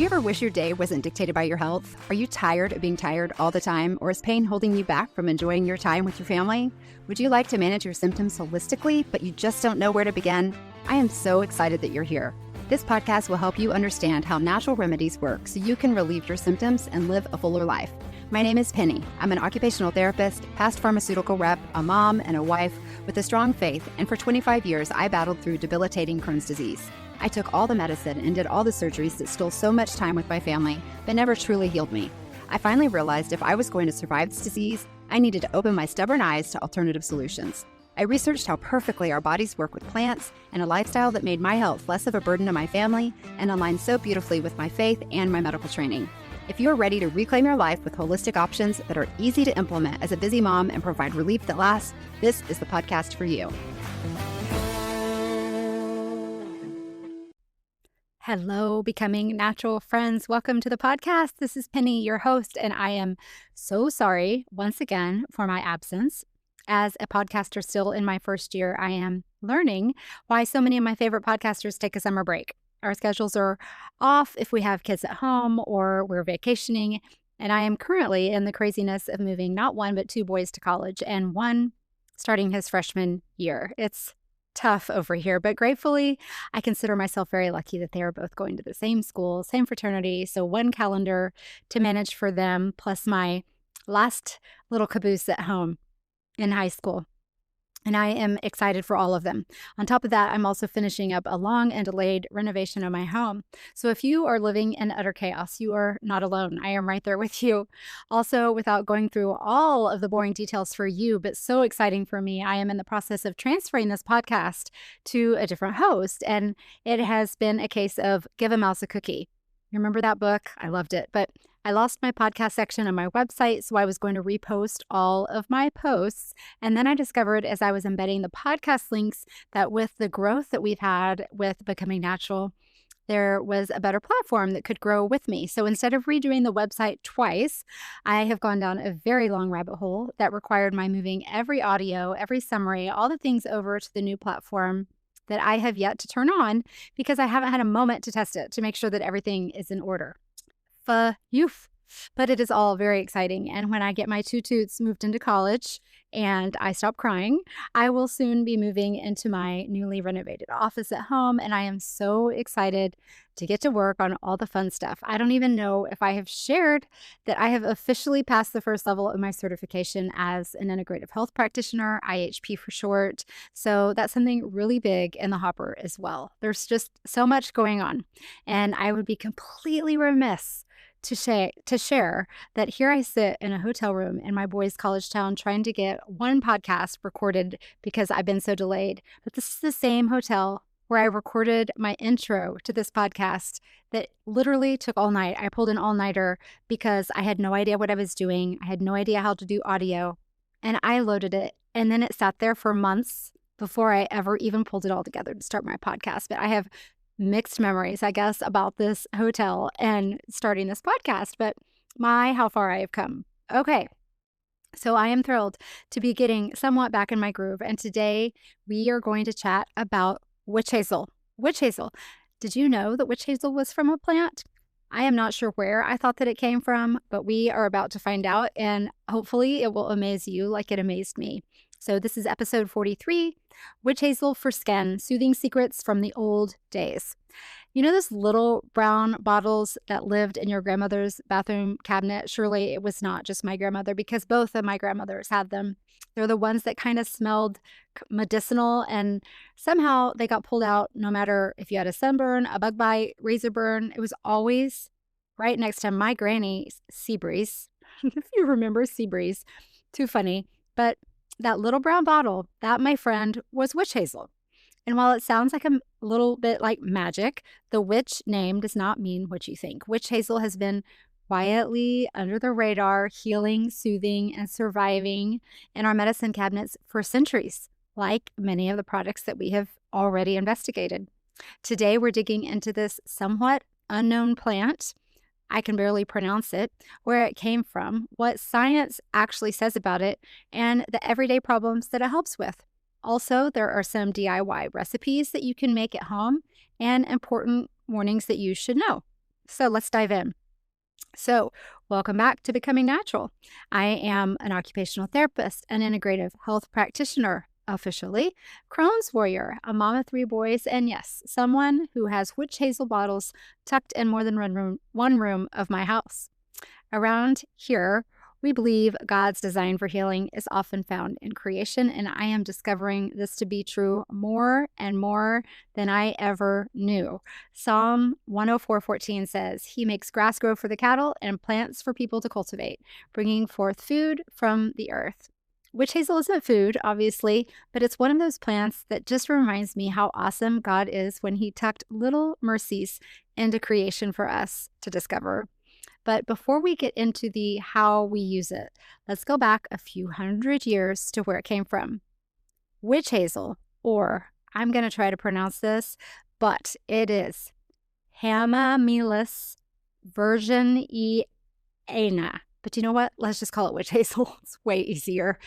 ever wish your day wasn't dictated by your health? Are you tired of being tired all the time, or is pain holding you back from enjoying your time with your family? Would you like to manage your symptoms holistically, but you just don't know where to begin? I am so excited that you're here. This podcast will help you understand how natural remedies work so you can relieve your symptoms and live a fuller life. My name is Penny. I'm an occupational therapist, past pharmaceutical rep, a mom, and a wife with a strong faith, and for 25 years, I battled through debilitating Crohn's disease. I took all the medicine and did all the surgeries that stole so much time with my family, but never truly healed me. I finally realized if I was going to survive this disease, I needed to open my stubborn eyes to alternative solutions. I researched how perfectly our bodies work with plants and a lifestyle that made my health less of a burden to my family and aligned so beautifully with my faith and my medical training. If you are ready to reclaim your life with holistic options that are easy to implement as a busy mom and provide relief that lasts, this is the podcast for you. Hello, Becoming Natural friends. Welcome to the podcast. This is Penny, your host, and I am so sorry once again for my absence. As a podcaster still in my first year, I am learning why so many of my favorite podcasters take a summer break. Our schedules are off if we have kids at home or we're vacationing, and I am currently in the craziness of moving not one but two boys to college and one starting his freshman year. It's tough over here, but gratefully, I consider myself very lucky that they are both going to the same school, same fraternity, so one calendar to manage for them, plus my last little caboose at home in high school. And I am excited for all of them. On top of that, I'm also finishing up a long and delayed renovation of my home. So if you are living in utter chaos, you are not alone. I am right there with you. Also, without going through all of the boring details for you, but so exciting for me, I am in the process of transferring this podcast to a different host. And it has been a case of give a mouse a cookie. You remember that book? I loved it. But I lost my podcast section on my website, so I was going to repost all of my posts. And then I discovered as I was embedding the podcast links that with the growth that we've had with Becoming Natural, there was a better platform that could grow with me. So instead of redoing the website twice, I have gone down a very long rabbit hole that required my moving every audio, every summary, all the things over to the new platform that I have yet to turn on because I haven't had a moment to test it to make sure that everything is in order. But it is all very exciting. And when I get my two toots moved into college and I stop crying, I will soon be moving into my newly renovated office at home. And I am so excited to get to work on all the fun stuff. I don't even know if I have shared that I have officially passed the first level of my certification as an integrative health practitioner, IHP for short. So that's something really big in the hopper as well. There's just so much going on. And I would be completely remiss to share that here I sit in a hotel room in my boys' college town trying to get one podcast recorded because I've been so delayed. But this is the same hotel where I recorded my intro to this podcast that literally took all night. I pulled an all-nighter because I had no idea what I was doing. I had no idea how to do audio, and I loaded it. And then it sat there for months before I ever even pulled it all together to start my podcast. But I have mixed memories, I guess, about this hotel and starting this podcast, but how far I have come. Okay, so I am thrilled to be getting somewhat back in my groove, and today we are going to chat about witch hazel. Witch hazel. Did you know that witch hazel was from a plant? I am not sure where I thought that it came from, but we are about to find out, and hopefully it will amaze you like it amazed me. So this is episode 43, Witch Hazel for Skin, Soothing Secrets from the Old Days. You know those little brown bottles that lived in your grandmother's bathroom cabinet? Surely it was not just my grandmother because both of my grandmothers had them. They're the ones that kind of smelled medicinal, and somehow they got pulled out no matter if you had a sunburn, a bug bite, razor burn. It was always right next to my granny's sea breeze. If you remember sea breeze, too funny. But that little brown bottle, that, my friend, was witch hazel. And while it sounds like a little bit like magic, the witch name does not mean what you think. Witch hazel has been quietly under the radar, healing, soothing, and surviving in our medicine cabinets for centuries, like many of the products that we have already investigated. Today, we're digging into this somewhat unknown plant. I can barely pronounce it, where it came from, what science actually says about it, and the everyday problems that it helps with. Also, there are some DIY recipes that you can make at home and important warnings that you should know. So let's dive in. So, welcome back to Becoming Natural. I am an occupational therapist, an integrative health practitioner, officially, Crohn's warrior, a mom of three boys, and yes, someone who has witch hazel bottles tucked in more than one room of my house. Around here, we believe God's design for healing is often found in creation, and I am discovering this to be true more and more than I ever knew. Psalm 104:14 says, He makes grass grow for the cattle and plants for people to cultivate, bringing forth food from the earth. Witch hazel isn't food, obviously, but it's one of those plants that just reminds me how awesome God is when He tucked little mercies into creation for us to discover. But before we get into the how we use it, let's go back a few hundred years to where it came from. Witch hazel, or I'm going to try to pronounce this, but it is Hamamelis virgineana. But you know what? Let's just call it witch hazel. It's way easier.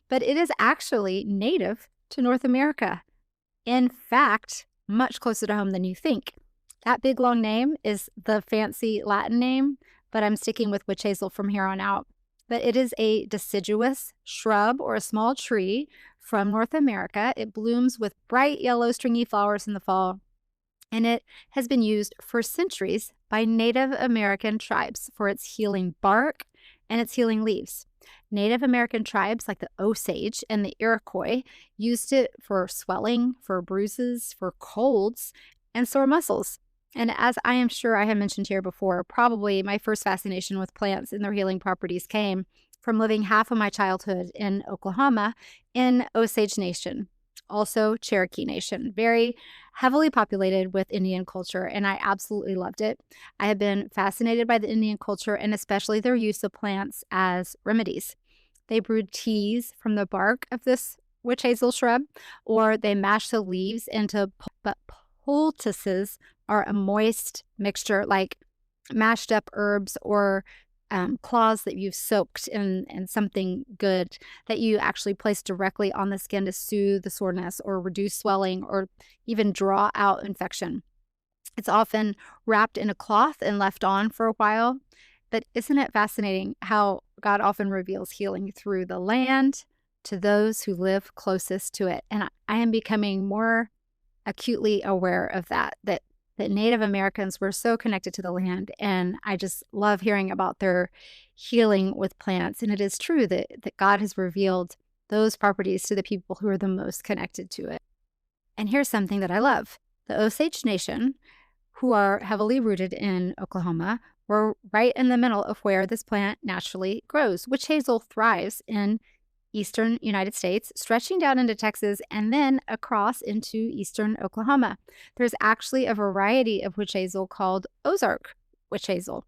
But it is actually native to North America. In fact, much closer to home than you think. That big long name is the fancy Latin name, but I'm sticking with witch hazel from here on out. But it is a deciduous shrub or a small tree from North America. It blooms with bright yellow stringy flowers in the fall, and it has been used for centuries by Native American tribes for its healing bark and its healing leaves. Native American tribes like the Osage and the Iroquois used it for swelling, for bruises, for colds, and sore muscles. And as I am sure I have mentioned here before, probably my first fascination with plants and their healing properties came from living half of my childhood in Oklahoma in Osage Nation, also Cherokee Nation, very heavily populated with Indian culture, and I absolutely loved it. I have been fascinated by the Indian culture and especially their use of plants as remedies. They brewed teas from the bark of this witch hazel shrub, or they mashed the leaves into poultices are a moist mixture like mashed up herbs or cloths that you've soaked in something good that you actually place directly on the skin to soothe the soreness or reduce swelling or even draw out infection. It's often wrapped in a cloth and left on for a while. But isn't it fascinating how God often reveals healing through the land to those who live closest to it? And I am becoming more acutely aware of that Native Americans were so connected to the land, and I just love hearing about their healing with plants. And it is true that God has revealed those properties to the people who are the most connected to it. And here's something that I love. The Osage Nation, who are heavily rooted in Oklahoma, were right in the middle of where this plant naturally grows. Witch hazel thrives in eastern United States, stretching down into Texas and then across into eastern Oklahoma. There's actually a variety of witch hazel called Ozark witch hazel,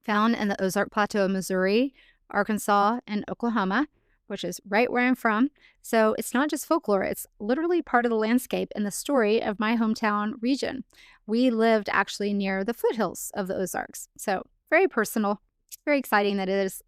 found in the Ozark Plateau of Missouri, Arkansas, and Oklahoma, which is right where I'm from. So it's not just folklore, it's literally part of the landscape and the story of my hometown region. We lived actually near the foothills of the Ozarks. So very personal, very exciting that it is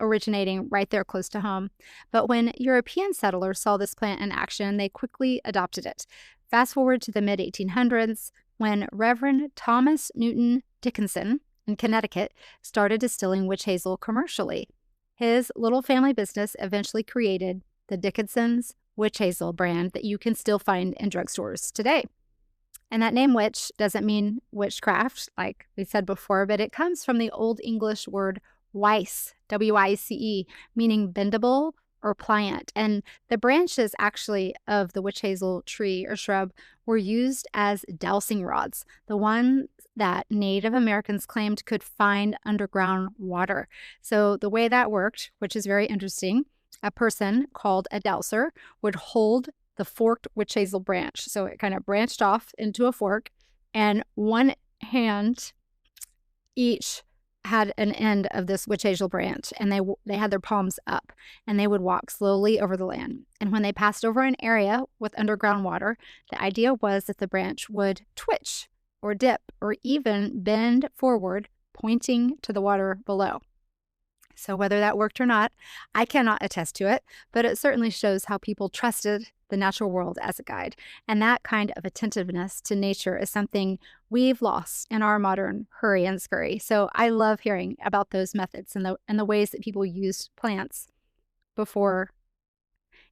originating right there close to home. But when European settlers saw this plant in action, they quickly adopted it. Fast forward to the mid-1800s, when Reverend Thomas Newton Dickinson in Connecticut started distilling witch hazel commercially. His little family business eventually created the Dickinson's witch hazel brand that you can still find in drugstores today. And that name witch doesn't mean witchcraft, like we said before, but it comes from the Old English word wice, W-I-C-E, meaning bendable or pliant. And the branches actually of the witch hazel tree or shrub were used as dowsing rods, the ones that Native Americans claimed could find underground water. So the way that worked, which is very interesting, a person called a dowser would hold the forked witch hazel branch. So it kind of branched off into a fork, and one hand each had an end of this witch hazel branch, and they had their palms up, and they would walk slowly over the land. And when they passed over an area with underground water, the idea was that the branch would twitch or dip or even bend forward, pointing to the water below. So whether that worked or not, I cannot attest to it, but it certainly shows how people trusted the natural world as a guide. And that kind of attentiveness to nature is something we've lost in our modern hurry and scurry. So I love hearing about those methods and the ways that people used plants before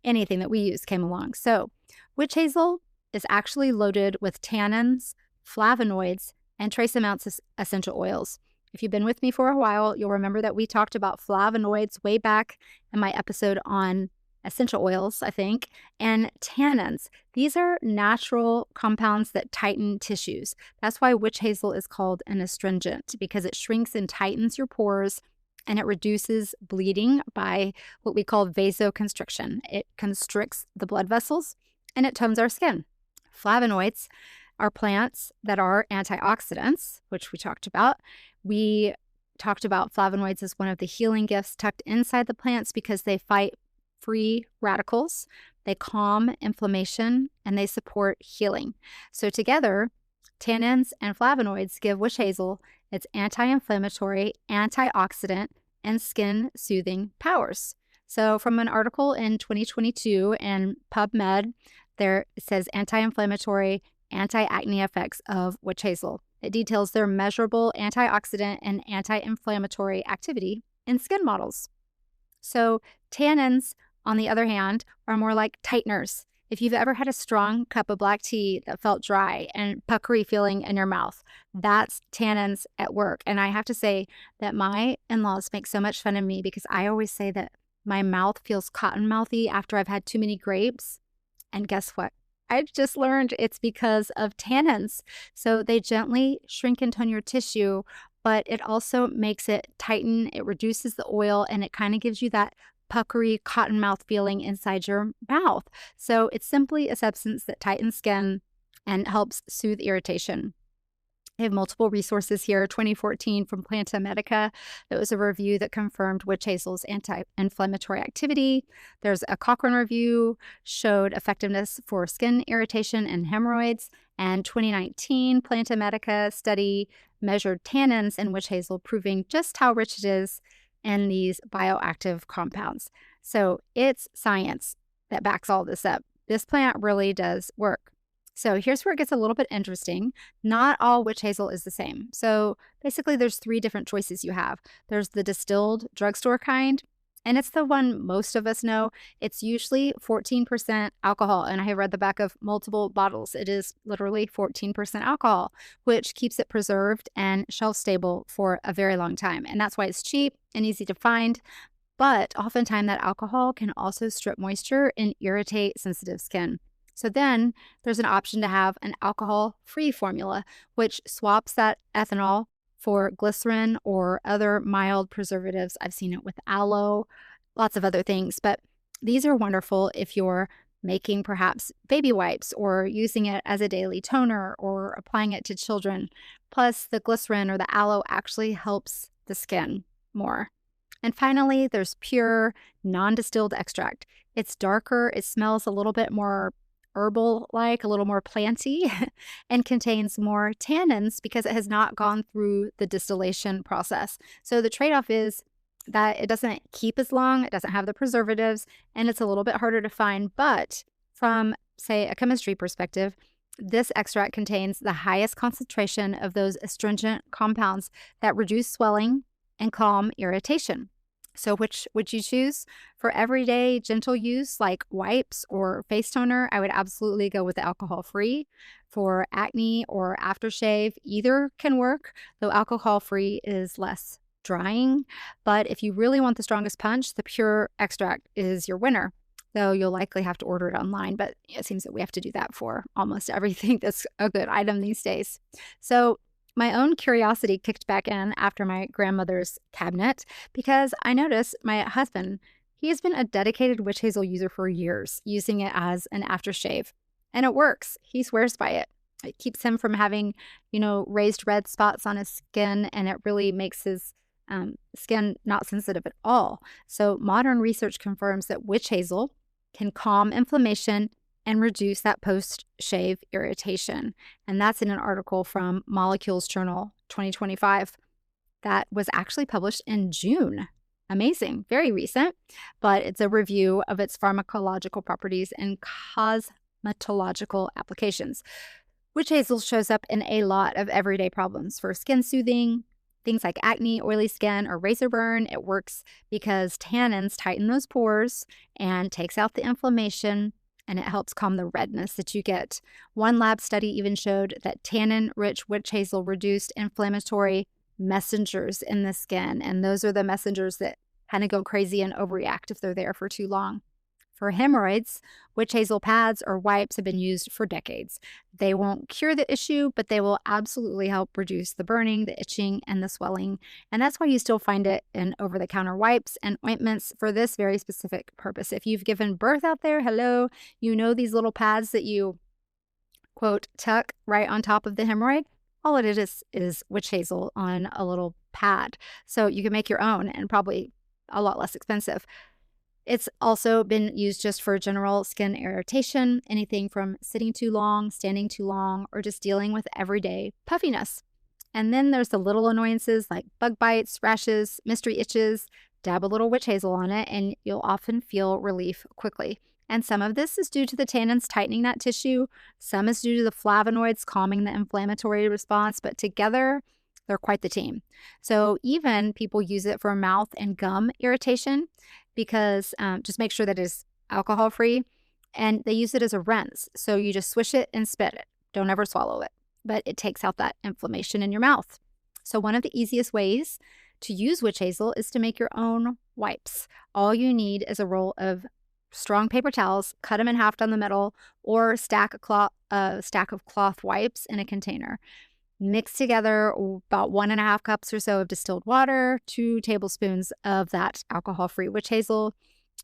anything that we use came along. So witch hazel is actually loaded with tannins, flavonoids, and trace amounts of essential oils. If you've been with me for a while, you'll remember that we talked about flavonoids way back in my episode on essential oils, I think, and tannins. These are natural compounds that tighten tissues. That's why witch hazel is called an astringent, because it shrinks and tightens your pores and it reduces bleeding by what we call vasoconstriction. It constricts the blood vessels and it tones our skin. Flavonoids are plants that are antioxidants, which we talked about. We talked about flavonoids as one of the healing gifts tucked inside the plants because they fight free radicals, they calm inflammation, and they support healing. So together, tannins and flavonoids give witch hazel its anti-inflammatory, antioxidant, and skin-soothing powers. So from an article in 2022 in PubMed, there it says anti-inflammatory, anti-acne effects of witch hazel. It details their measurable antioxidant and anti-inflammatory activity in skin models. So tannins, on the other hand, are more like tighteners. If you've ever had a strong cup of black tea that felt dry and puckery feeling in your mouth, that's tannins at work. And I have to say that my in-laws make so much fun of me because I always say that my mouth feels cotton mouthy after I've had too many grapes. And guess what? I've just learned it's because of tannins. So they gently shrink and tone your tissue, but it also makes it tighten, it reduces the oil, and it kind of gives you that puckery cotton mouth feeling inside your mouth. So it's simply a substance that tightens skin and helps soothe irritation. I have multiple resources here. 2014 from Planta Medica. That was a review that confirmed witch hazel's anti-inflammatory activity. There's a Cochrane review, showed effectiveness for skin irritation and hemorrhoids. And 2019 Planta Medica study measured tannins in witch hazel, proving just how rich it is in these bioactive compounds. So it's science that backs all this up. This plant really does work. So here's where it gets a little bit interesting. Not all witch hazel is the same. So basically there's 3 different choices you have. There's the distilled drugstore kind, and it's the one most of us know. It's usually 14% alcohol, and I have read the back of multiple bottles. It is literally 14% alcohol, which keeps it preserved and shelf stable for a very long time. And that's why it's cheap and easy to find. But oftentimes that alcohol can also strip moisture and irritate sensitive skin. So then there's an option to have an alcohol-free formula, which swaps that ethanol for glycerin or other mild preservatives. I've seen it with aloe, lots of other things, but these are wonderful if you're making perhaps baby wipes or using it as a daily toner or applying it to children. Plus, the glycerin or the aloe actually helps the skin more. And finally, there's pure, non-distilled extract. It's darker, it smells a little bit more herbal-like, a little more planty, and contains more tannins because it has not gone through the distillation process. So the trade-off is that it doesn't keep as long, it doesn't have the preservatives, and it's a little bit harder to find. But from, say, a chemistry perspective, this extract contains the highest concentration of those astringent compounds that reduce swelling and calm irritation. So which would you choose? For everyday gentle use like wipes or face toner, I would absolutely go with the alcohol-free. For acne or aftershave, either can work, though alcohol-free is less drying. But if you really want the strongest punch, the pure extract is your winner, though you'll likely have to order it online. But it seems that we have to do that for almost everything that's a good item these days. So my own curiosity kicked back in after my grandmother's cabinet because I noticed my husband, he has been a dedicated witch hazel user for years, using it as an aftershave. And it works. He swears by it. It keeps him from having, raised red spots on his skin, and it really makes his skin not sensitive at all. So modern research confirms that witch hazel can calm inflammation and reduce that post-shave irritation. And that's in an article from Molecules Journal 2025 that was actually published in June. amazing, very recent, but it's a review of its pharmacological properties and cosmetological applications. Witch hazel shows up in a lot of everyday problems for skin soothing, things like acne, oily skin, or razor burn. It works because tannins tighten those pores and takes out the inflammation, and it helps calm the redness that you get. One lab study even showed that tannin-rich witch hazel reduced inflammatory messengers in the skin, and those are the messengers that kind of go crazy and overreact if they're there for too long. For hemorrhoids, witch hazel pads or wipes have been used for decades. They won't cure the issue, but they will absolutely help reduce the burning, the itching, and the swelling. And that's why you still find it in over the counter wipes and ointments for this very specific purpose. If you've given birth out there, hello, you know these little pads that you, quote, tuck right on top of the hemorrhoid? All it is witch hazel on a little pad. So you can make your own and probably a lot less expensive. It's also been used just for general skin irritation, anything from sitting too long, standing too long, or just dealing with everyday puffiness. And then there's the little annoyances like bug bites, rashes, mystery itches. Dab a little witch hazel on it, and you'll often feel relief quickly. And some of this is due to the tannins tightening that tissue. Some is due to the flavonoids calming the inflammatory response, but together, they're quite the team. So even people use it for mouth and gum irritation because just make sure that it's alcohol free. And they use it as a rinse. So you just swish it and spit it. Don't ever swallow it. But it takes out that inflammation in your mouth. So one of the easiest ways to use witch hazel is to make your own wipes. All you need is a roll of strong paper towels, cut them in half down the middle, or stack of cloth wipes in a container. Mix together about 1.5 cups or so of distilled water, 2 tablespoons of that alcohol-free witch hazel,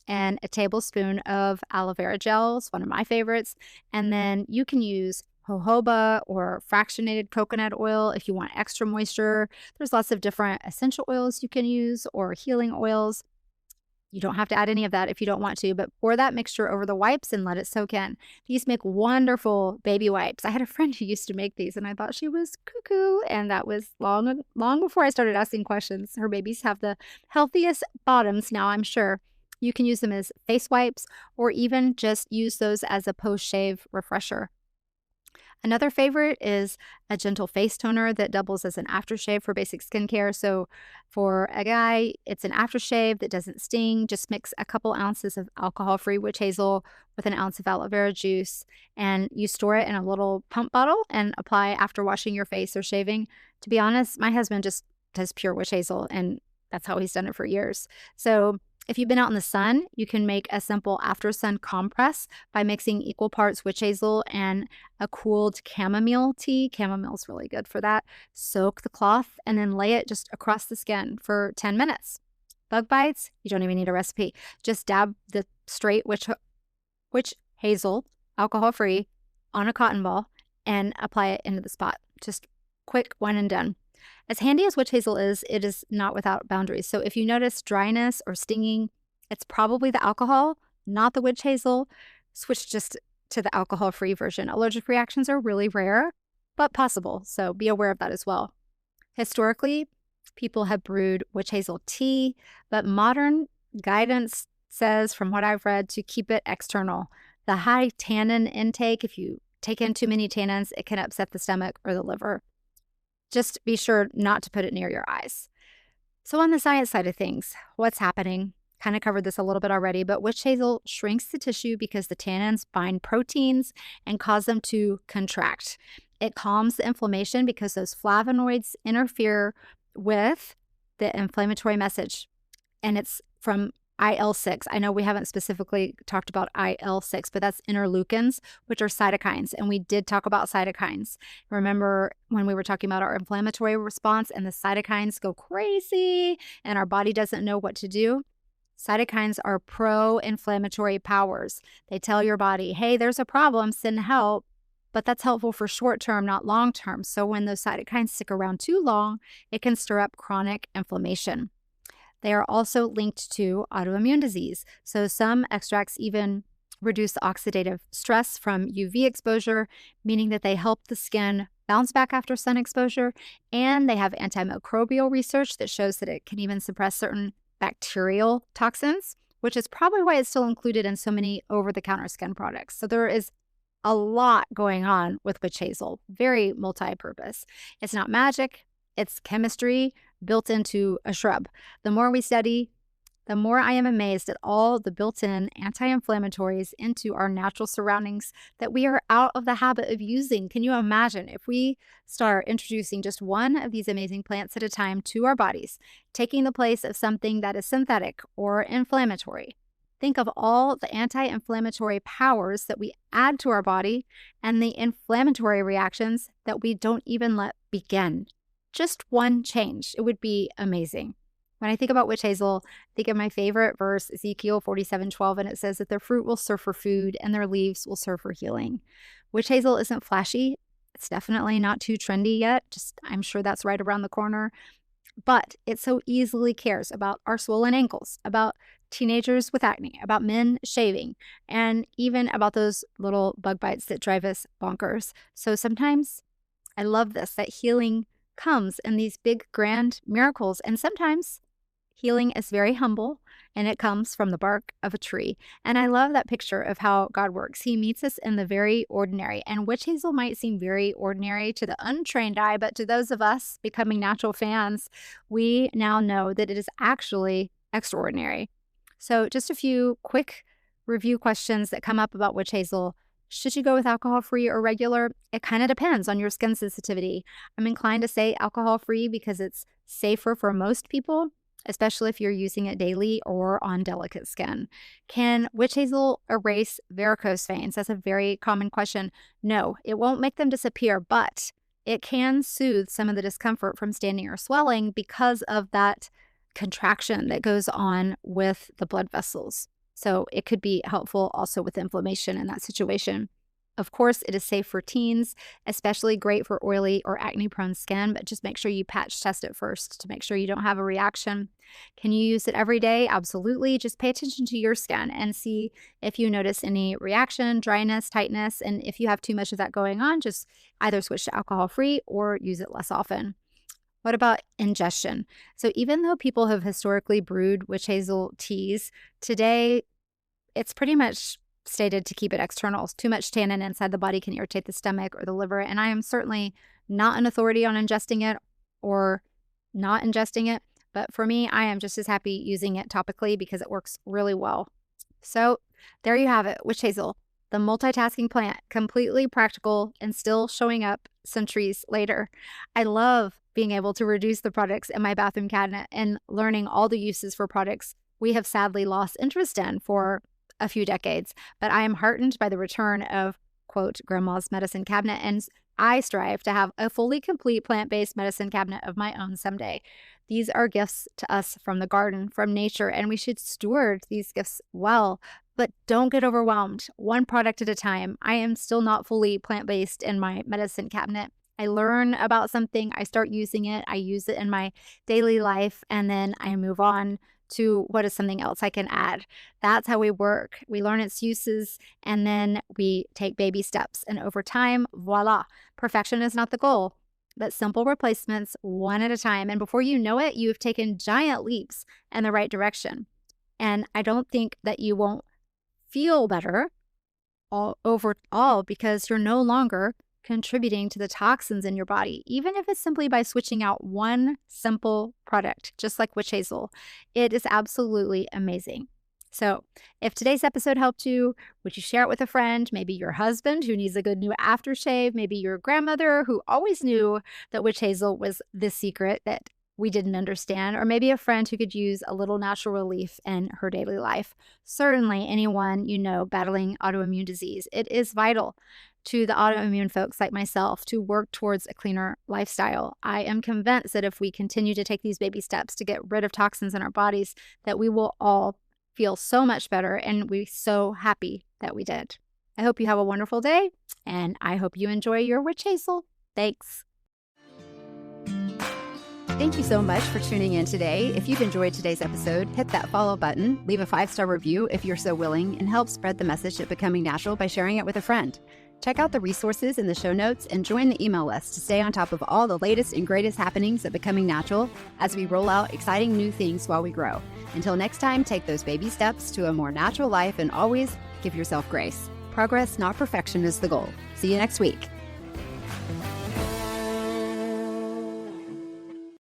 and a tablespoon of aloe vera gel. It's one of my favorites. And then you can use jojoba or fractionated coconut oil if you want extra moisture. There's lots of different essential oils you can use or healing oils. You don't have to add any of that if you don't want to, but pour that mixture over the wipes and let it soak in. These make wonderful baby wipes. I had a friend who used to make these, and I thought she was cuckoo, and that was long before I started asking questions. Her babies have the healthiest bottoms now, I'm sure. You can use them as face wipes or even just use those as a post-shave refresher. Another favorite is a gentle face toner that doubles as an aftershave for basic skincare. So for a guy, it's an aftershave that doesn't sting. Just mix a couple ounces of alcohol-free witch hazel with an ounce of aloe vera juice, and you store it in a little pump bottle and apply after washing your face or shaving. To be honest, my husband just does pure witch hazel, and that's how he's done it for years. So if you've been out in the sun, you can make a simple after sun compress by mixing equal parts witch hazel and a cooled chamomile tea. Chamomile's really good for that. Soak the cloth and then lay it just across the skin for 10 minutes. Bug bites, you don't even need a recipe. Just dab the straight witch hazel, alcohol-free, on a cotton ball and apply it into the spot. Just quick, one and done. As handy as witch hazel is, it is not without boundaries. So if you notice dryness or stinging, it's probably the alcohol, not the witch hazel. Switch just to the alcohol-free version. Allergic reactions are really rare, but possible. So be aware of that as well. Historically, people have brewed witch hazel tea, but modern guidance says, from what I've read, to keep it external. The high tannin intake, if you take in too many tannins, it can upset the stomach or the liver. Just be sure not to put it near your eyes. So on the science side of things, what's happening? Kind of covered this a little bit already, but witch hazel shrinks the tissue because the tannins bind proteins and cause them to contract. It calms the inflammation because those flavonoids interfere with the inflammatory message. And it's from IL-6. I know we haven't specifically talked about IL-6, but that's interleukins, which are cytokines. And we did talk about cytokines. Remember when we were talking about our inflammatory response and the cytokines go crazy and our body doesn't know what to do? Cytokines are pro-inflammatory powers. They tell your body, hey, there's a problem, send help. But that's helpful for short term, not long term. So when those cytokines stick around too long, it can stir up chronic inflammation. They are also linked to autoimmune disease. So some extracts even reduce the oxidative stress from UV exposure, meaning that they help the skin bounce back after sun exposure. And they have antimicrobial research that shows that it can even suppress certain bacterial toxins, which is probably why it's still included in so many over-the-counter skin products. So there is a lot going on with witch hazel, very multi-purpose. It's not magic, it's chemistry built into a shrub. The more we study, the more I am amazed at all the built-in anti-inflammatories into our natural surroundings that we are out of the habit of using. Can you imagine if we start introducing just one of these amazing plants at a time to our bodies, taking the place of something that is synthetic or inflammatory? Think of all the anti-inflammatory powers that we add to our body and the inflammatory reactions that we don't even let begin. Just one change, it would be amazing. When I think about witch hazel, I think of my favorite verse, Ezekiel 47:12, and it says that their fruit will serve for food and their leaves will serve for healing. Witch hazel isn't flashy. It's definitely not too trendy yet. I'm sure that's right around the corner. But it so easily cares about our swollen ankles, about teenagers with acne, about men shaving, and even about those little bug bites that drive us bonkers. So sometimes I love this, that healing comes in these big, grand miracles. And sometimes healing is very humble, and it comes from the bark of a tree. And I love that picture of how God works. He meets us in the very ordinary. And witch hazel might seem very ordinary to the untrained eye, but to those of us becoming natural fans, we now know that it is actually extraordinary. So just a few quick review questions that come up about witch hazel. Should you go with alcohol-free or regular? It kind of depends on your skin sensitivity. I'm inclined to say alcohol-free because it's safer for most people, especially if you're using it daily or on delicate skin. Can witch hazel erase varicose veins? That's a very common question. No, it won't make them disappear, but it can soothe some of the discomfort from standing or swelling because of that contraction that goes on with the blood vessels. So it could be helpful also with inflammation in that situation. Of course, it is safe for teens, especially great for oily or acne-prone skin, but just make sure you patch test it first to make sure you don't have a reaction. Can you use it every day? Absolutely. Just pay attention to your skin and see if you notice any reaction, dryness, tightness, and if you have too much of that going on, just either switch to alcohol-free or use it less often. What about ingestion? So even though people have historically brewed witch hazel teas, today it's pretty much stated to keep it external. Too much tannin inside the body can irritate the stomach or the liver, and I am certainly not an authority on ingesting it or not ingesting it, but for me, I am just as happy using it topically because it works really well. So there you have it, witch hazel, the multitasking plant, completely practical and still showing up centuries later. I love being able to reduce the products in my bathroom cabinet and learning all the uses for products we have sadly lost interest in for a few decades, but I am heartened by the return of, quote, grandma's medicine cabinet, and I strive to have a fully complete plant-based medicine cabinet of my own someday. These are gifts to us from the garden, from nature, and we should steward these gifts well, but don't get overwhelmed. One product at a time. I am still not fully plant-based in my medicine cabinet. I learn about something, I start using it, I use it in my daily life, and then I move on to what is something else I can add. That's how we work. We learn its uses and then we take baby steps. And over time, voila, perfection is not the goal, but simple replacements one at a time. And before you know it, you've taken giant leaps in the right direction. And I don't think that you won't feel better overall because you're no longer contributing to the toxins in your body, even if it's simply by switching out one simple product, just like witch hazel. It is absolutely amazing. So if today's episode helped you, would you share it with a friend, maybe your husband who needs a good new aftershave, maybe your grandmother who always knew that witch hazel was the secret that we didn't understand, or maybe a friend who could use a little natural relief in her daily life. Certainly anyone you know battling autoimmune disease. It is vital to the autoimmune folks like myself to work towards a cleaner lifestyle. I am convinced that if we continue to take these baby steps to get rid of toxins in our bodies, that we will all feel so much better and we're so happy that we did. I hope you have a wonderful day, and I hope you enjoy your witch hazel. Thanks. Thank you so much for tuning in today. If you've enjoyed today's episode, hit that follow button, leave a 5-star review if you're so willing, and help spread the message of becoming natural by sharing it with a friend. Check out the resources in the show notes and join the email list to stay on top of all the latest and greatest happenings at Becoming Natural as we roll out exciting new things while we grow. Until next time, take those baby steps to a more natural life and always give yourself grace. Progress, not perfection, is the goal. See you next week.